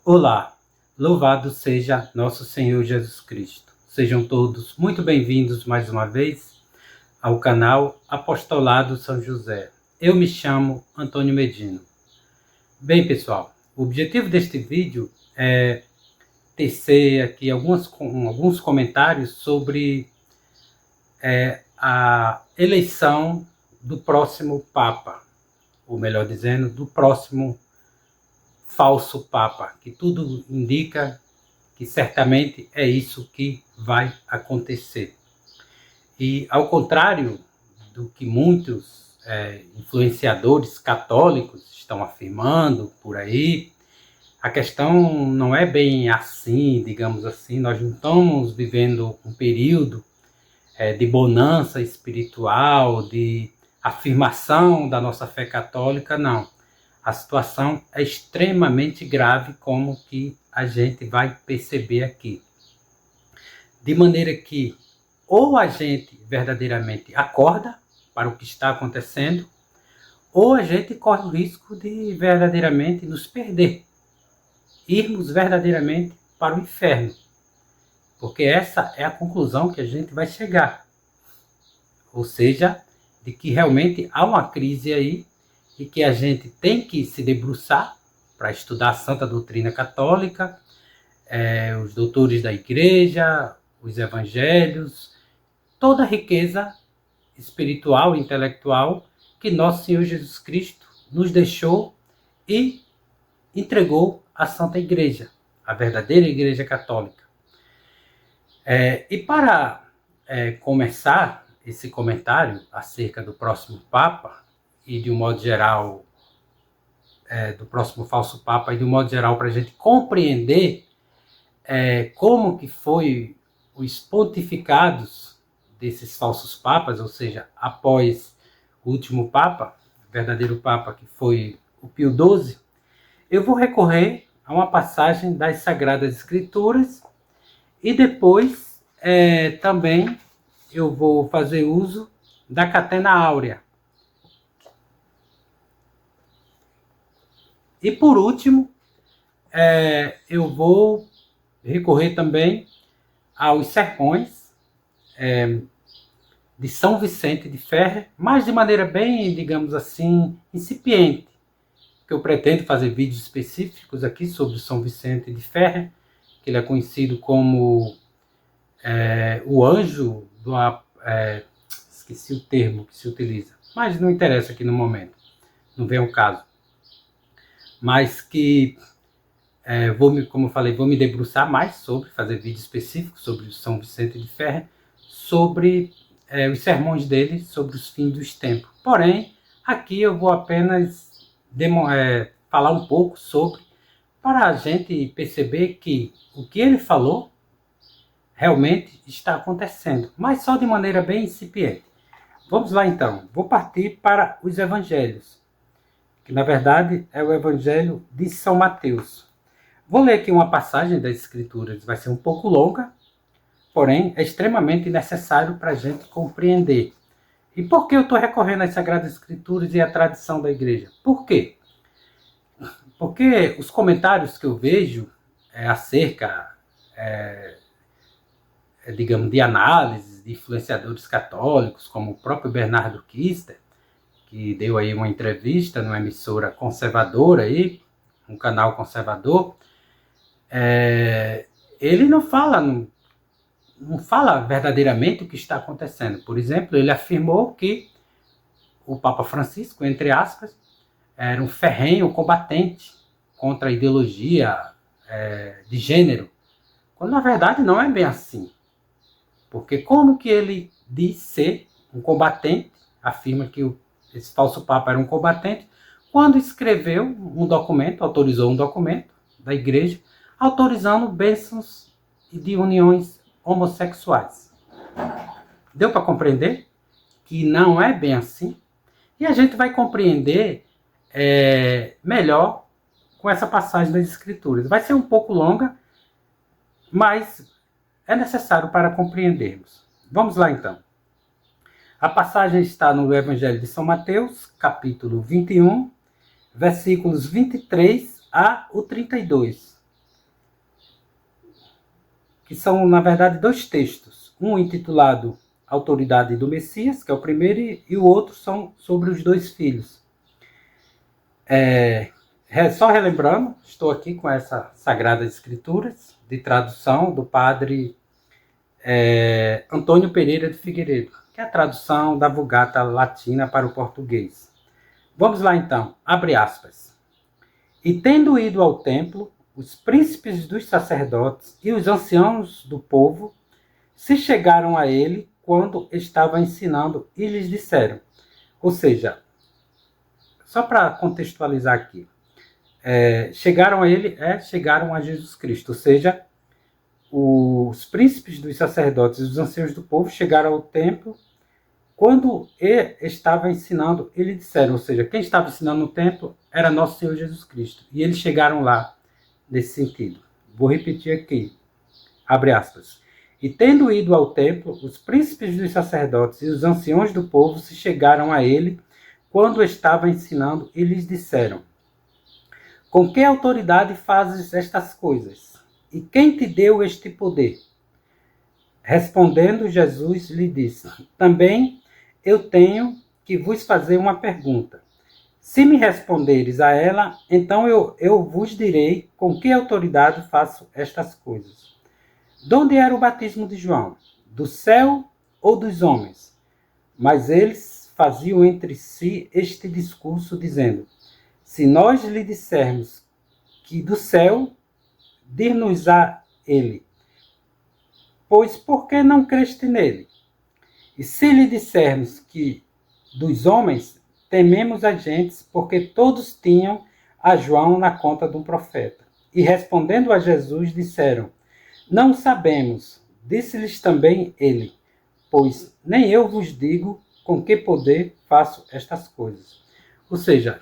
Olá, louvado seja nosso Senhor Jesus Cristo. Sejam todos muito bem-vindos mais uma vez ao canal Apostolado São José. Eu me chamo Antônio Medino. Bem, pessoal, o objetivo deste vídeo é tecer aqui alguns comentários sobre a eleição do próximo Papa, ou melhor dizendo, do próximo falso Papa, que tudo indica que certamente é isso que vai acontecer. E ao contrário do que muitos influenciadores católicos estão afirmando por aí, a questão não é bem assim, digamos assim. Nós não estamos vivendo um período de bonança espiritual, de afirmação da nossa fé católica, não. A situação é extremamente grave, como que a gente vai perceber aqui. De maneira que ou a gente verdadeiramente acorda para o que está acontecendo, ou a gente corre o risco de verdadeiramente nos perder, irmos verdadeiramente para o inferno. Porque essa é a conclusão que a gente vai chegar. Ou seja, de que realmente há uma crise aí e que a gente tem que se debruçar para estudar a santa doutrina católica, os doutores da igreja, os evangelhos, toda a riqueza espiritual e intelectual que nosso Senhor Jesus Cristo nos deixou e entregou à Santa Igreja, a verdadeira Igreja Católica. E para começar esse comentário acerca do próximo Papa e de um modo geral, do próximo falso Papa e de um modo geral para a gente compreender como que foi os pontificados desses falsos papas, ou seja, após o último Papa, o verdadeiro Papa que foi o Pio XII, eu vou recorrer a uma passagem das Sagradas Escrituras e depois também eu vou fazer uso da Catena Áurea. E por último, eu vou recorrer também aos sermões de São Vicente de Ferrer, mas de maneira bem, digamos assim, incipiente, que eu pretendo fazer vídeos específicos aqui sobre São Vicente de Ferrer, que ele é conhecido como o anjo do... esqueci o termo que se utiliza, mas não interessa aqui no momento, não vem ao caso. Mas que como eu falei, vou me debruçar mais sobre, fazer vídeo específico sobre São Vicente de Ferrer, sobre os sermões dele sobre os fins dos tempos. Porém, aqui eu vou apenas falar um pouco sobre, para a gente perceber que o que ele falou realmente está acontecendo, mas só de maneira bem incipiente. Vamos lá então, vou partir para os evangelhos, que na verdade é o evangelho de São Mateus. Vou ler aqui uma passagem das Escrituras, vai ser um pouco longa, porém é extremamente necessário para a gente compreender. E por que eu estou recorrendo às Sagradas Escrituras e à tradição da igreja? Por quê? Porque os comentários que eu vejo acerca, digamos, de análises de influenciadores católicos, como o próprio Bernardo Kister, que deu aí uma entrevista numa emissora conservadora, aí, um canal conservador, ele não fala verdadeiramente o que está acontecendo. Por exemplo, ele afirmou que o Papa Francisco, entre aspas, era um ferrenho combatente contra a ideologia de gênero, quando na verdade não é bem assim. Porque como que ele diz ser um combatente, afirma que esse falso Papa era um combatente, quando escreveu um documento, autorizou um documento da igreja, autorizando bênçãos de uniões homossexuais. Deu para compreender que não é bem assim? E a gente vai compreender melhor com essa passagem das Escrituras. Vai ser um pouco longa, mas é necessário para compreendermos. Vamos lá então. A passagem está no Evangelho de São Mateus, capítulo 21, versículos 23 a 32. que são, na verdade, dois textos. Um intitulado Autoridade do Messias, que é o primeiro, e o outro são sobre os dois filhos. Só relembrando, estou aqui com essas Sagradas Escrituras, de tradução do padre Antônio Pereira de Figueiredo, que é a tradução da Vulgata Latina para o português. Vamos lá então, abre aspas. E tendo ido ao templo, os príncipes dos sacerdotes e os anciãos do povo se chegaram a ele quando estava ensinando e lhes disseram. Ou seja, só para contextualizar aqui, chegaram a ele, chegaram a Jesus Cristo, ou seja, os príncipes dos sacerdotes e os anciãos do povo chegaram ao templo quando ele estava ensinando, eles disseram, ou seja, quem estava ensinando no templo era nosso Senhor Jesus Cristo. E eles chegaram lá nesse sentido. Vou repetir aqui, abre aspas. E tendo ido ao templo, os príncipes dos sacerdotes e os anciãos do povo se chegaram a ele quando estava ensinando e lhes disseram, com que autoridade fazes estas coisas? E quem te deu este poder? Respondendo, Jesus lhe disse, também eu tenho que vos fazer uma pergunta. Se me responderes a ela, então eu vos direi com que autoridade faço estas coisas. De onde era o batismo de João? Do céu ou dos homens? Mas eles faziam entre si este discurso, dizendo, se nós lhe dissermos que do céu, dir-nos-á ele, pois por que não creste nele? E se lhe dissermos que dos homens, tememos a gentes, porque todos tinham a João na conta de um profeta. E respondendo a Jesus, disseram, não sabemos. Disse-lhes também ele, pois nem eu vos digo com que poder faço estas coisas. Ou seja,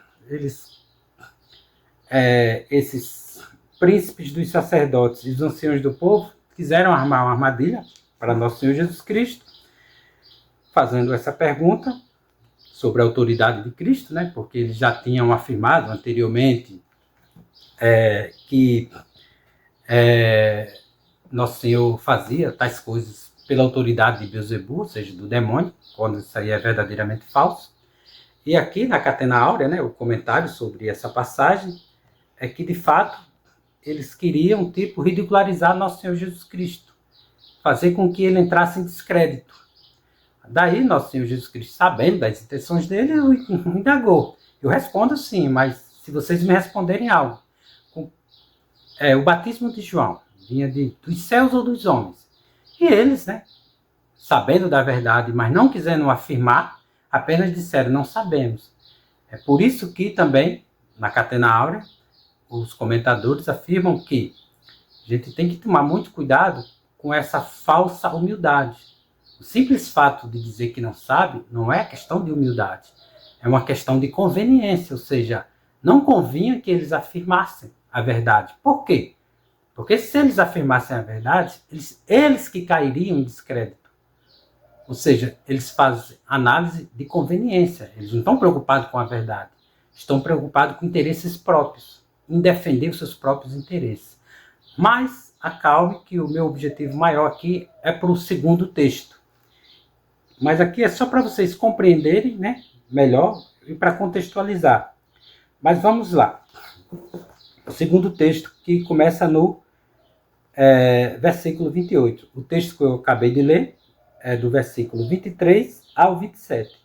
esses príncipes dos sacerdotes e os anciãos do povo quiseram armar uma armadilha para nosso Senhor Jesus Cristo, fazendo essa pergunta sobre a autoridade de Cristo, né? Porque eles já tinham afirmado anteriormente que Nosso Senhor fazia tais coisas pela autoridade de Beelzebul, ou seja, do demônio, quando isso aí é verdadeiramente falso. E aqui na Catena Áurea, né, o comentário sobre essa passagem é que, de fato, eles queriam, ridicularizar Nosso Senhor Jesus Cristo, fazer com que ele entrasse em descrédito. Daí, Nosso Senhor Jesus Cristo, sabendo das intenções dele, indagou. Eu respondo sim, mas se vocês me responderem algo. O batismo de João vinha dos céus ou dos homens? E eles, né, sabendo da verdade, mas não quisendo afirmar, apenas disseram, não sabemos. É por isso que também, na Catena Áurea, os comentadores afirmam que a gente tem que tomar muito cuidado com essa falsa humildade. O simples fato de dizer que não sabe não é questão de humildade, é uma questão de conveniência, ou seja, não convinha que eles afirmassem a verdade. Por quê? Porque se eles afirmassem a verdade, eles que cairiam em descrédito. Ou seja, eles fazem análise de conveniência, eles não estão preocupados com a verdade, estão preocupados com interesses próprios, em defender os seus próprios interesses. Mas acalme que o meu objetivo maior aqui é para o segundo texto. Mas aqui é só para vocês compreenderem, né, melhor e para contextualizar. Mas vamos lá. O segundo texto que começa no versículo 28. O texto que eu acabei de ler é do versículo 23 ao 27.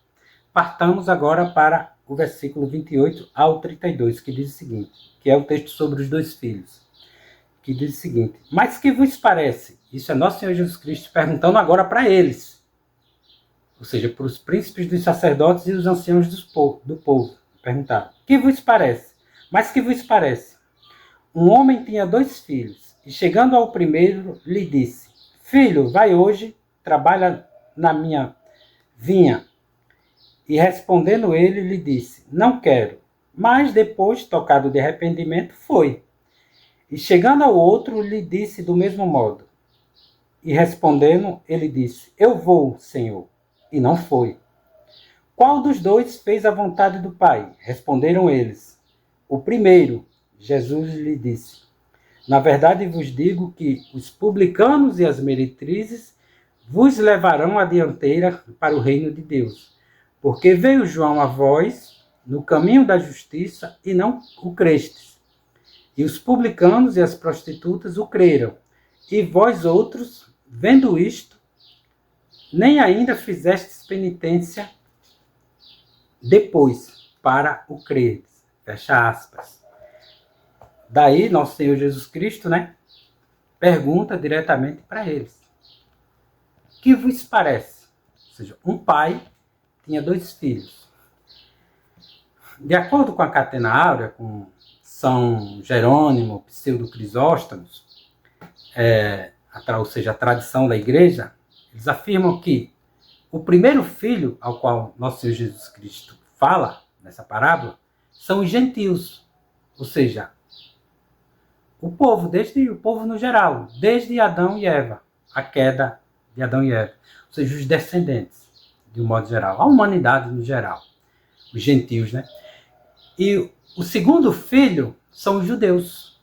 Partamos agora para o versículo 28 ao 32, que diz o seguinte, que é o texto sobre os dois filhos, que diz o seguinte, mas que vos parece? Isso é Nosso Senhor Jesus Cristo perguntando agora para eles, ou seja, para os príncipes dos sacerdotes e os anciãos do povo. Perguntaram, que vos parece? Mas que vos parece? Um homem tinha 2 filhos, e chegando ao primeiro, lhe disse, filho, vai hoje, trabalha na minha vinha. E respondendo ele, lhe disse, não quero. Mas depois, tocado de arrependimento, foi. E chegando ao outro, lhe disse do mesmo modo. E respondendo, ele disse, eu vou, Senhor. E não foi. Qual dos 2 fez a vontade do Pai? Responderam eles. O primeiro. Jesus lhe disse, Na verdade vos digo que os publicanos e as meretrizes vos levarão à dianteira para o reino de Deus. Porque veio João a vós no caminho da justiça e não o crestes. E os publicanos e as prostitutas o creram. E vós outros, vendo isto, nem ainda fizestes penitência depois para o creres. Fecha aspas. Daí, nosso Senhor Jesus Cristo, pergunta diretamente para eles. Que vos parece? Ou seja, um pai tinha 2 filhos. De acordo com a Catena Áurea, com São Jerônimo, Pseudo Crisóstomos, ou seja, a tradição da igreja, eles afirmam que o primeiro filho ao qual nosso Senhor Jesus Cristo fala, nessa parábola, são os gentios. Ou seja, o povo no geral, desde Adão e Eva, a queda de Adão e Eva. Ou seja, os descendentes, de um modo geral, a humanidade no geral, os gentios, E o segundo filho são os judeus.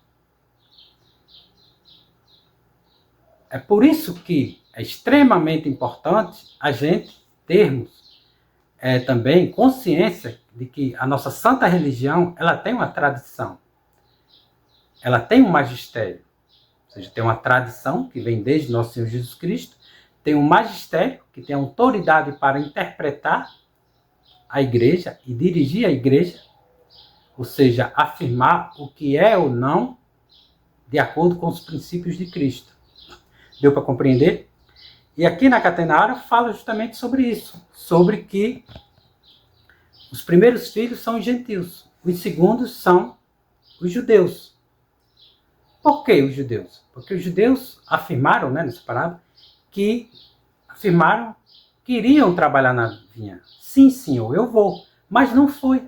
É por isso que é extremamente importante a gente termos também consciência de que a nossa santa religião, ela tem uma tradição. Ela tem um magistério. Ou seja, tem uma tradição que vem desde nosso Senhor Jesus Cristo, tem um magistério que tem autoridade para interpretar a igreja e dirigir a igreja, ou seja, afirmar o que é ou não de acordo com os princípios de Cristo. Deu para compreender? E aqui na Catena Áurea fala justamente sobre isso, sobre que os primeiros filhos são os gentios, os segundos são os judeus. Por que os judeus? Porque os judeus afirmaram, nessa parábola, que iriam trabalhar na vinha. Sim, senhor, eu vou. Mas não foi.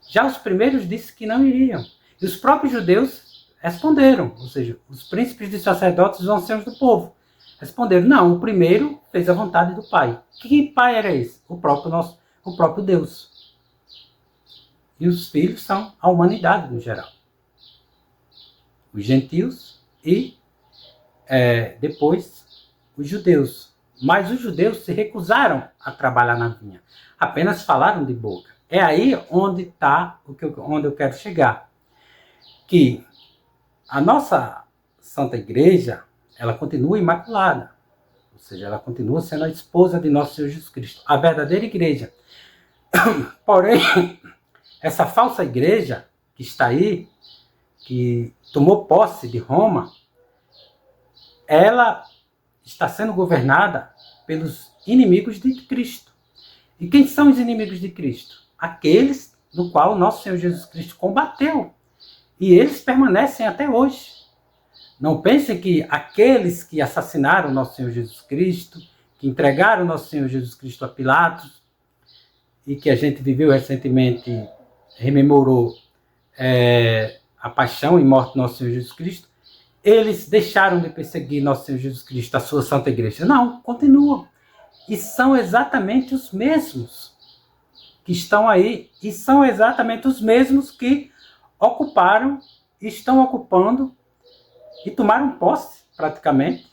Já os primeiros disseram que não iriam. E os próprios judeus responderam, ou seja, os príncipes e sacerdotes, os anciãos do povo, responderam, não, o primeiro fez a vontade do Pai. Que Pai era esse? O próprio Deus. E os filhos são a humanidade no geral. Os gentios e depois os judeus. Mas os judeus se recusaram a trabalhar na vinha. Apenas falaram de boca. É aí onde está onde eu quero chegar. Que a nossa Santa Igreja, ela continua imaculada. Ou seja, ela continua sendo a esposa de nosso Senhor Jesus Cristo. A verdadeira igreja. Porém, essa falsa igreja que está aí, que tomou posse de Roma, ela está sendo governada pelos inimigos de Cristo. E quem são os inimigos de Cristo? Aqueles no qual nosso Senhor Jesus Cristo combateu. E eles permanecem até hoje. Não pensem que aqueles que assassinaram nosso Senhor Jesus Cristo, que entregaram nosso Senhor Jesus Cristo a Pilatos, e que a gente viveu recentemente, rememorou a paixão e morte do nosso Senhor Jesus Cristo, eles deixaram de perseguir nosso Senhor Jesus Cristo, a sua Santa Igreja. Não, continuam. E são exatamente os mesmos que estão aí, e são exatamente os mesmos que ocuparam, estão ocupando e tomaram posse, praticamente,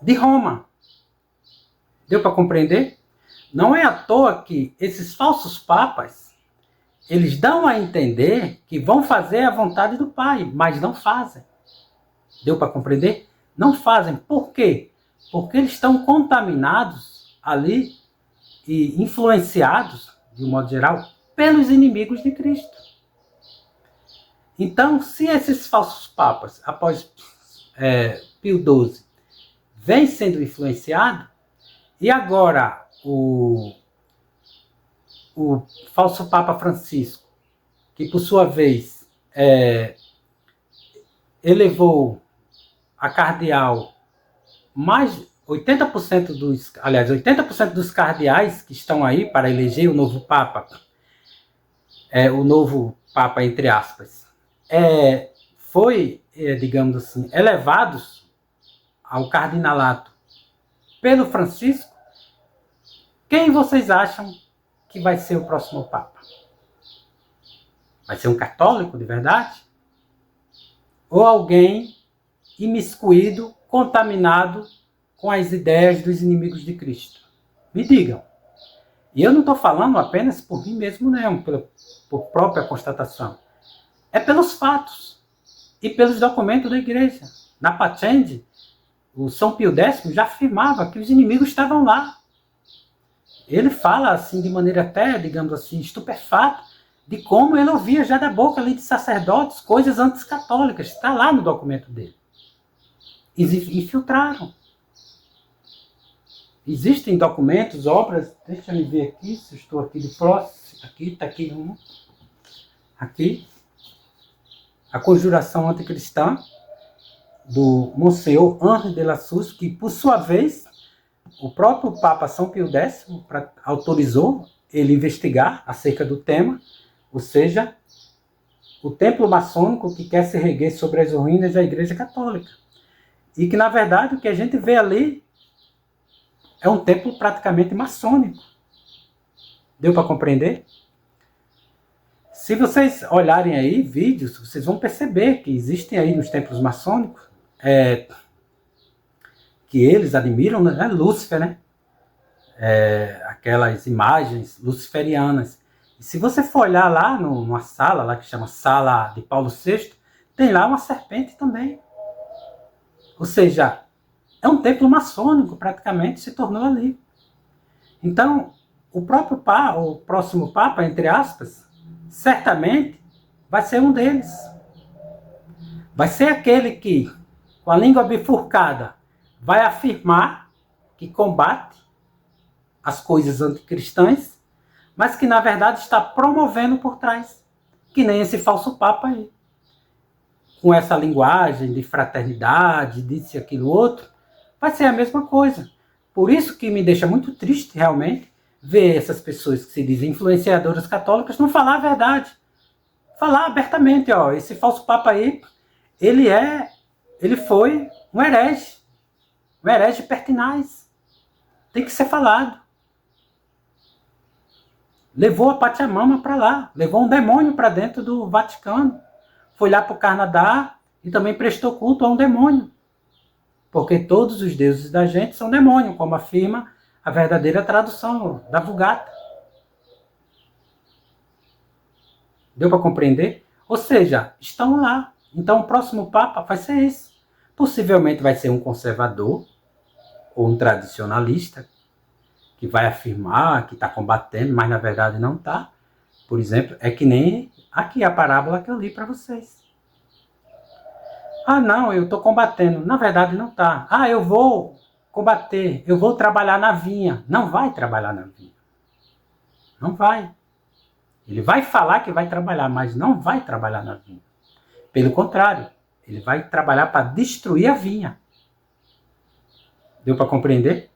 de Roma. Deu para compreender? Não é à toa que esses falsos papas, eles dão a entender que vão fazer a vontade do Pai, mas não fazem. Deu para compreender? Não fazem. Por quê? Porque eles estão contaminados ali e influenciados, de um modo geral, pelos inimigos de Cristo. Então, se esses falsos papas, após Pio XII, vêm sendo influenciados, e agora o falso Papa Francisco, que por sua vez elevou a cardeal mais 80% dos cardeais que estão aí para eleger o novo Papa, o novo Papa, entre aspas, foi, digamos assim, elevados ao cardinalato pelo Francisco. Quem vocês acham que vai ser o próximo Papa? Vai ser um católico de verdade? Ou alguém imiscuído, contaminado com as ideias dos inimigos de Cristo? Me digam. E eu não estou falando apenas por mim mesmo, não, por própria constatação. É pelos fatos e pelos documentos da igreja. Na Pachende, o São Pio X já afirmava que os inimigos estavam lá. Ele fala assim de maneira até, digamos assim, estupefata, de como ele ouvia já da boca ali de sacerdotes coisas anticatólicas. Está lá no documento dele. E filtraram. Existem documentos, obras, deixa eu ver aqui, se eu estou aqui de próximo, aqui, está aqui um, aqui, a Conjuração Anticristã, do Monsenhor Henri de la Suze, que por sua vez, o próprio Papa São Pio X autorizou ele investigar acerca do tema, ou seja, o templo maçônico que quer se erguer sobre as ruínas da Igreja Católica. E que, na verdade, o que a gente vê ali é um templo praticamente maçônico. Deu para compreender? Se vocês olharem aí vídeos, vocês vão perceber que existem aí nos templos maçônicos que eles admiram, né? Lúcifer, né? Aquelas imagens luciferianas. E se você for olhar lá numa sala lá que chama Sala de Paulo VI, tem lá uma serpente também. Ou seja, é um templo maçônico, praticamente, se tornou ali. Então, o próximo Papa, entre aspas, certamente vai ser um deles. Vai ser aquele que, com a língua bifurcada, vai afirmar que combate as coisas anticristãs, mas que, na verdade, está promovendo por trás. Que nem esse falso Papa aí. Com essa linguagem de fraternidade, disso e aquilo outro, vai ser a mesma coisa. Por isso que me deixa muito triste, realmente, ver essas pessoas que se dizem influenciadoras católicas não falar a verdade. Falar abertamente, ó, esse falso Papa aí, ele foi um herege pertinaz. Tem que ser falado. Levou a Pachamama para lá, levou um demônio para dentro do Vaticano. Foi lá para o Canadá e também prestou culto a um demônio. Porque todos os deuses da gente são demônio, como afirma a verdadeira tradução da Vulgata. Deu para compreender? Ou seja, estão lá. Então o próximo Papa vai ser esse. Possivelmente vai ser um conservador ou um tradicionalista que vai afirmar que está combatendo, mas na verdade não está. Por exemplo, é que nem aqui a parábola que eu li para vocês. Ah, não, eu estou combatendo. Na verdade não está. Ah, eu vou combater, eu vou trabalhar na vinha. Não vai trabalhar na vinha. Não vai. Ele vai falar que vai trabalhar, mas não vai trabalhar na vinha. Pelo contrário, ele vai trabalhar para destruir a vinha. Deu para compreender?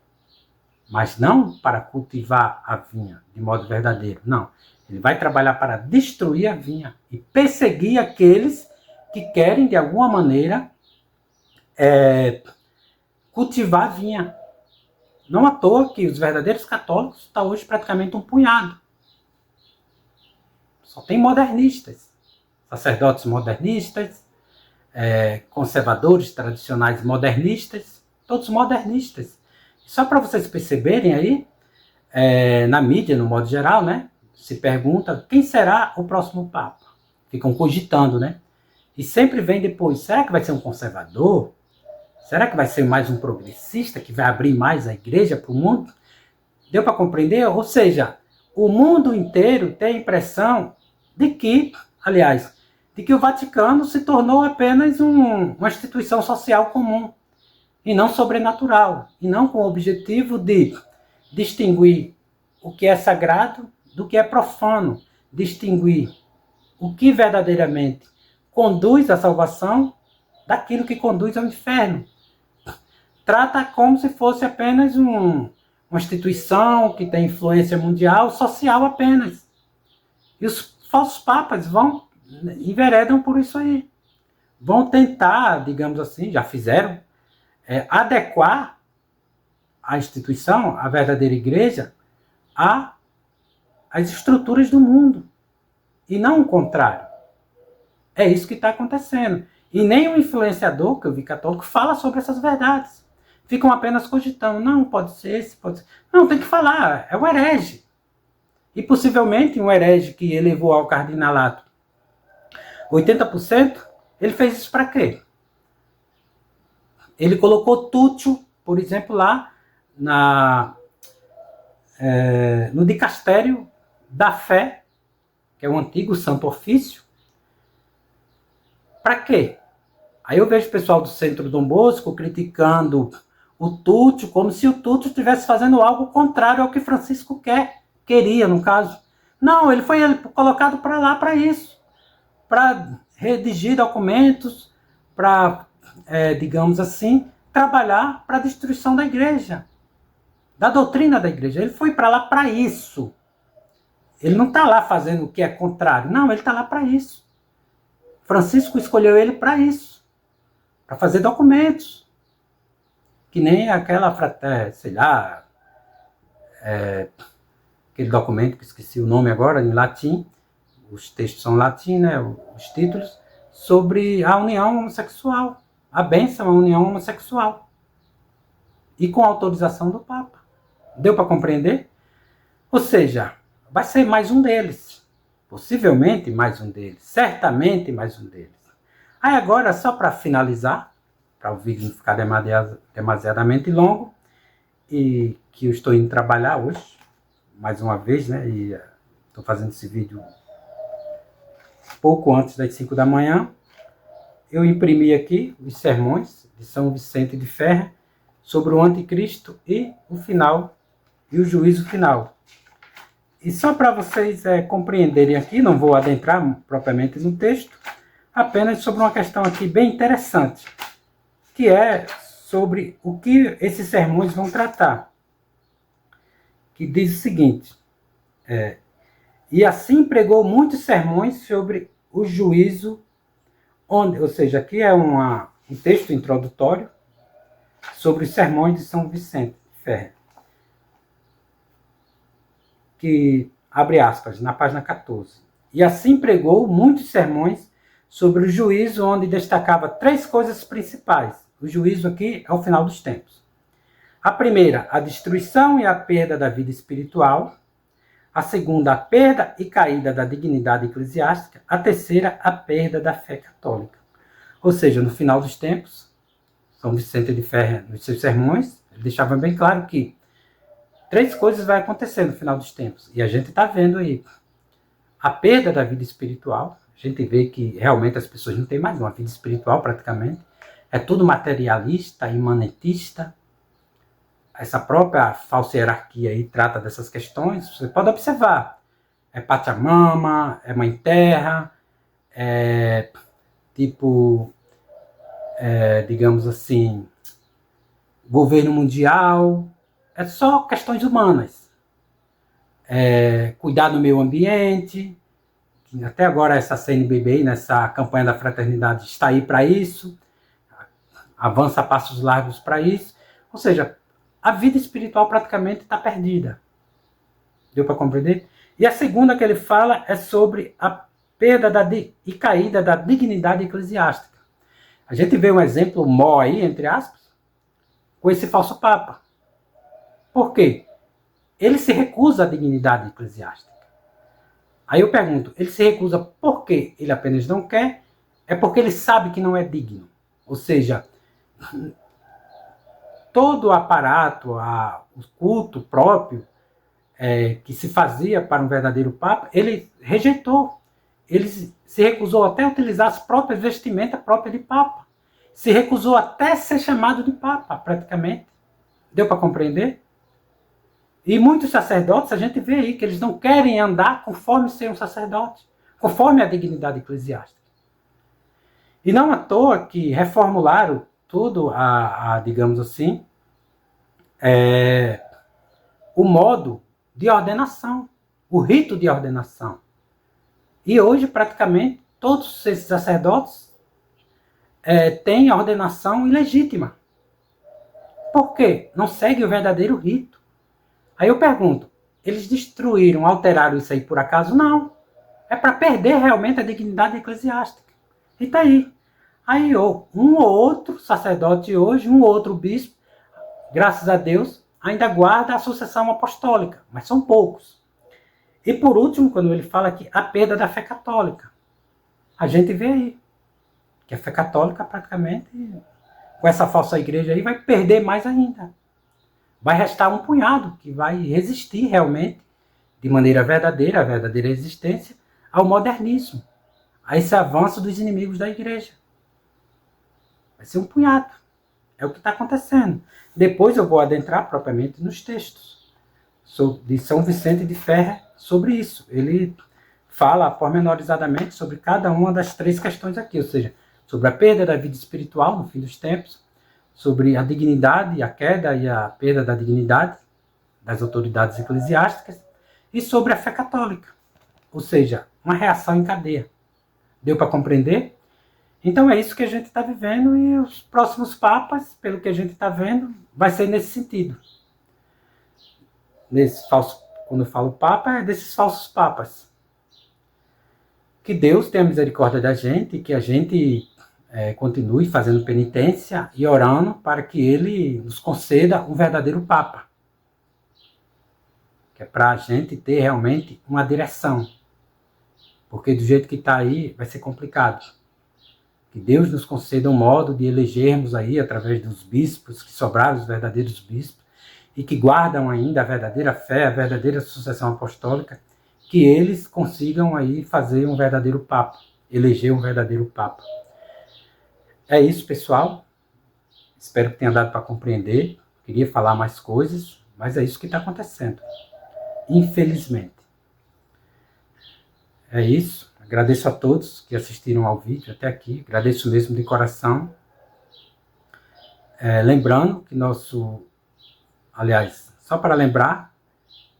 Mas não para cultivar a vinha de modo verdadeiro. Não. Ele vai trabalhar para destruir a vinha e perseguir aqueles que querem, de alguma maneira, cultivar a vinha. Não à toa que os verdadeiros católicos estão hoje praticamente um punhado. Só tem modernistas. Sacerdotes modernistas, conservadores tradicionais modernistas, todos modernistas. Só para vocês perceberem aí, na mídia, no modo geral, né, se pergunta quem será o próximo Papa. Ficam cogitando, né? E sempre vem depois, será que vai ser um conservador? Será que vai ser mais um progressista que vai abrir mais a igreja para o mundo? Deu para compreender? Ou seja, o mundo inteiro tem a impressão de que, aliás, de que o Vaticano se tornou apenas uma instituição social comum e não sobrenatural, e não com o objetivo de distinguir o que é sagrado do que é profano, distinguir o que verdadeiramente conduz à salvação daquilo que conduz ao inferno. Trata como se fosse apenas uma instituição que tem influência mundial, social apenas. E os falsos papas enveredam por isso aí. Vão tentar, digamos assim, já fizeram, adequar a instituição, a verdadeira igreja, às estruturas do mundo. e não o contrário. É isso que está acontecendo. E nem o influenciador, que eu vi católico, fala sobre essas verdades. Ficam apenas cogitando. Não, pode ser esse, pode ser... Não, tem que falar. É o herege. E possivelmente um herege que elevou ao cardinalato 80%, ele fez isso para quê? Ele colocou Túcio, por exemplo, lá no dicastério da fé, que é o antigo Santo Ofício. Para quê? Aí eu vejo o pessoal do Centro Dom Bosco criticando o Túcio, como se o Túcio estivesse fazendo algo contrário ao que Francisco queria, no caso. Não, ele foi colocado para lá para isso, para redigir documentos, para, digamos assim, trabalhar para a destruição da igreja, da doutrina da igreja. Ele foi para lá para isso. Ele não está lá fazendo o que é contrário. Não, ele está lá para isso. Francisco escolheu ele para isso, para fazer documentos. Que nem aquela, sei lá, aquele documento que esqueci o nome agora, em latim, os textos são em latim, né, os títulos, sobre a união homossexual, a bênção à união homossexual. E com autorização do Papa. Deu para compreender? Ou seja, vai ser mais um deles. Possivelmente mais um deles. Certamente mais um deles. Aí agora, só para finalizar, para o vídeo não ficar demasiadamente longo, e que eu estou indo trabalhar hoje, mais uma vez, né? E estou fazendo esse vídeo pouco antes das 5 da manhã. Eu imprimi aqui os sermões de São Vicente de Ferrer sobre o anticristo e o final, e o juízo final. E só para vocês compreenderem aqui, não vou adentrar propriamente no texto, apenas sobre uma questão aqui bem interessante, que é sobre o que esses sermões vão tratar. Que diz o seguinte, e assim pregou muitos sermões sobre o juízo, ou seja, aqui é um texto introdutório sobre os sermões de São Vicente de Ferrer, que, abre aspas, na página 14. E assim pregou muitos sermões sobre o juízo, onde destacava 3 coisas principais. O juízo aqui é o final dos tempos. A primeira, a destruição e a perda da vida espiritual. A segunda, a perda e caída da dignidade eclesiástica. A terceira, a perda da fé católica. Ou seja, no final dos tempos, São Vicente de Ferrer, nos seus sermões, ele deixava bem claro que 3 coisas vai acontecer no final dos tempos. E a gente está vendo aí a perda da vida espiritual. A gente vê que realmente as pessoas não têm mais uma vida espiritual praticamente. É tudo materialista, imanentista. Essa própria falsa hierarquia aí trata dessas questões. Você pode observar. É Pachamama, é Mãe Terra, digamos assim, governo mundial. É só questões humanas. Cuidar do meio ambiente. Até agora essa CNBB, nessa campanha da fraternidade, está aí para isso. Avança a passos largos para isso. Ou seja, a vida espiritual praticamente está perdida. Deu para compreender? E a segunda que ele fala é sobre a perda e caída da dignidade eclesiástica. A gente vê um exemplo mó aí, entre aspas, com esse falso papa. Por quê? Ele se recusa à dignidade eclesiástica. Aí eu pergunto, ele se recusa por quê? Ele apenas não quer? É porque ele sabe que não é digno. Ou seja, todo o aparato, o culto próprio que se fazia para um verdadeiro papa, ele rejeitou. Ele se recusou até a utilizar as próprias vestimentas próprias de papa. Se recusou até a ser chamado de papa, praticamente. Deu para compreender? E muitos sacerdotes, a gente vê aí que eles não querem andar conforme ser um sacerdote, conforme a dignidade eclesiástica. E não à toa que reformularam tudo, digamos assim, o modo de ordenação, o rito de ordenação. E hoje, praticamente, todos esses sacerdotes têm a ordenação ilegítima. Por quê? Não segue o verdadeiro rito. Aí eu pergunto, eles destruíram, alteraram isso aí por acaso? Não. É para perder realmente a dignidade eclesiástica. E está aí. Aí um ou outro sacerdote hoje, um ou outro bispo, graças a Deus, ainda guarda a sucessão apostólica, mas são poucos. E por último, quando ele fala aqui, a perda da fé católica. A gente vê aí que a fé católica praticamente, com essa falsa igreja aí, vai perder mais ainda. Vai restar um punhado que vai resistir realmente, de maneira verdadeira, a verdadeira existência, ao modernismo, a esse avanço dos inimigos da igreja. Vai ser um punhado. É o que está acontecendo. Depois eu vou adentrar propriamente nos textos de São Vicente de Ferrer sobre isso. Ele fala pormenorizadamente sobre cada uma das 3 questões aqui, ou seja, sobre a perda da vida espiritual no fim dos tempos, sobre a dignidade, a queda e a perda da dignidade das autoridades eclesiásticas, e sobre a fé católica, ou seja, uma reação em cadeia. Deu para compreender? Então é isso que a gente está vivendo, e os próximos papas, pelo que a gente está vendo, vai ser nesse sentido. Quando eu falo papa, é desses falsos papas. Que Deus tenha misericórdia da gente, que a gente continue fazendo penitência e orando para que Ele nos conceda um verdadeiro papa. Que é para a gente ter realmente uma direção. Porque do jeito que está aí, vai ser complicado. Que Deus nos conceda um modo de elegermos aí, através dos bispos, que sobraram os verdadeiros bispos, e que guardam ainda a verdadeira fé, a verdadeira sucessão apostólica, que eles consigam aí fazer um verdadeiro papa, eleger um verdadeiro papa. É isso, pessoal. Espero que tenha dado para compreender. Queria falar mais coisas, mas é isso que está acontecendo. Infelizmente. É isso. Agradeço a todos que assistiram ao vídeo até aqui. Agradeço mesmo de coração. Lembrando que só para lembrar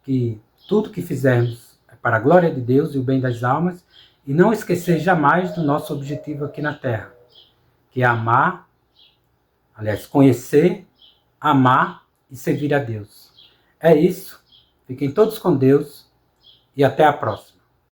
que tudo que fizermos é para a glória de Deus e o bem das almas, e não esquecer jamais do nosso objetivo aqui na Terra, que é conhecer, amar e servir a Deus. É isso. Fiquem todos com Deus e até a próxima.